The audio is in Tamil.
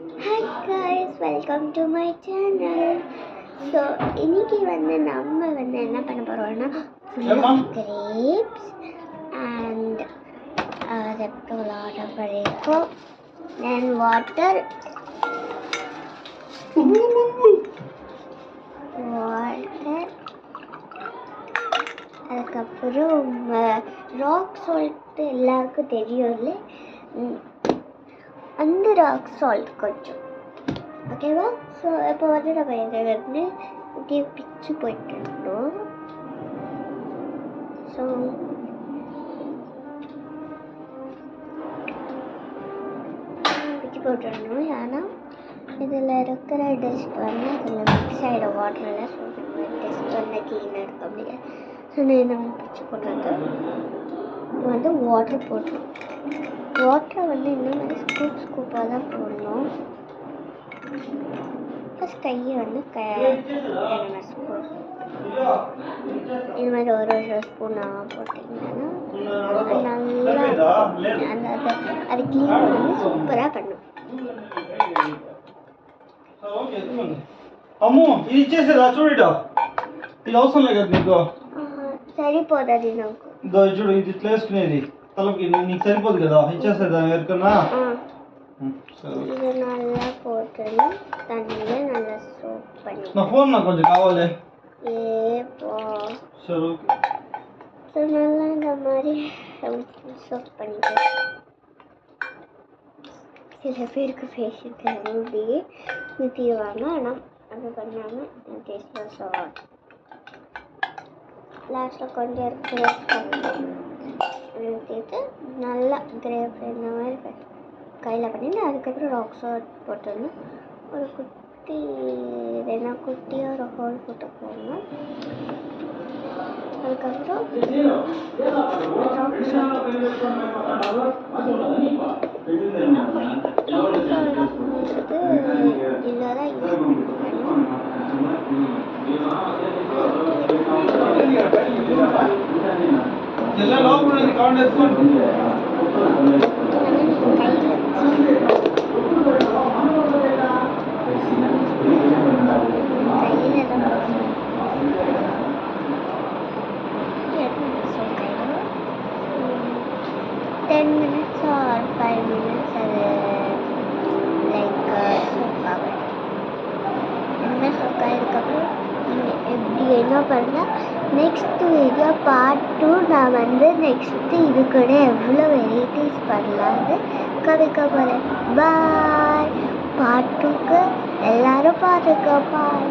Hi guys, welcome to my channel. So இன்னைக்கு நம்ம என்ன பண்ண போறோம்னா grapes and reptolata pareco then water அதுக்கப்புறம் ராக் சால்ட் எல்லாருக்கும் தெரியும்ல அந்த ராக் சால்ட் கொஞ்சம் ஓகேவா. ஸோ இப்போ நம்ம எங்கே இப்படியே பிச்சு போயிட்டுருந்தோம். ஸோ பிச்சு போட்டுருந்தோம். ஏன்னா இதில் இருக்கிற டஸ்ட் இதில் மிக்ஸ் ஆகிடும் வாட்டரில். ஸோ டஸ்ட் க்ளீனாக இருக்க முடியாது. ஸோ நம்ம பிச்சு போட்டுறது வாட்டர் போட்டுரும். வாட்டரை இந்த மாதிரி ஸ்கூப்பாக தான் போடணும். ஃபஸ்ட் கையை ஸ்பூன் இது மாதிரி ஒரு ஸ்பூனாக போட்டிங்கன்னா நல்லா அது க்ளீன் சூப்பராக பண்ணும். సరిపోతుంది నాకు. ఇది ఇట్లా వేసుకునేది తలకి నీకు సరిపోదు కదా, ఇచ్చేసేదా ఎవరికన్నా. ఇది நல்லா போட்டுன்னு தண்ணியில நல்லா சோப் பண்ணி. నా ఫోన్ నాకు కొంచెం కావాలి. சரி ஓகே. ஸோ நல்லா இந்த மாதிரி சோப் பண்ணிட்டு சில பேருக்கு ஃபேஷியல் அப்படியே ஊற்றிடுவாங்க. ஆனால் அது பண்ணாமல் டேஸ்ட் வாஷ் லாஸ்ட்டில் கொஞ்சம் ஊற்றிட்டு நல்லா கிரேப் இந்த மாதிரி கையில் பண்ணிட்டு அதுக்கப்புறம் ராக் சால்ட் போட்டுன்னு ஒரு குட்டி குட்டியாக ஒரு ஹோல் போட்டுக்கோங்க. அதுக்கப்புறம் ராக் சால்ட் இதில் தான் யூஸ் பண்ணுவேன். Ten minutes or 5 minutes அது அதுக்கப்புறம் எப்படி என்ன பண்ணால் நெக்ஸ்ட் வீடியோ பார்ட் 2 நான் நெக்ஸ்ட்டு இது கூட எவ்வளோ வெரைட்டிஸ் பண்ணலான்னு கவிக்க போகிறேன். பாய். பார்ட் 2க்கு எல்லோரும் பாருங்க. பாய்.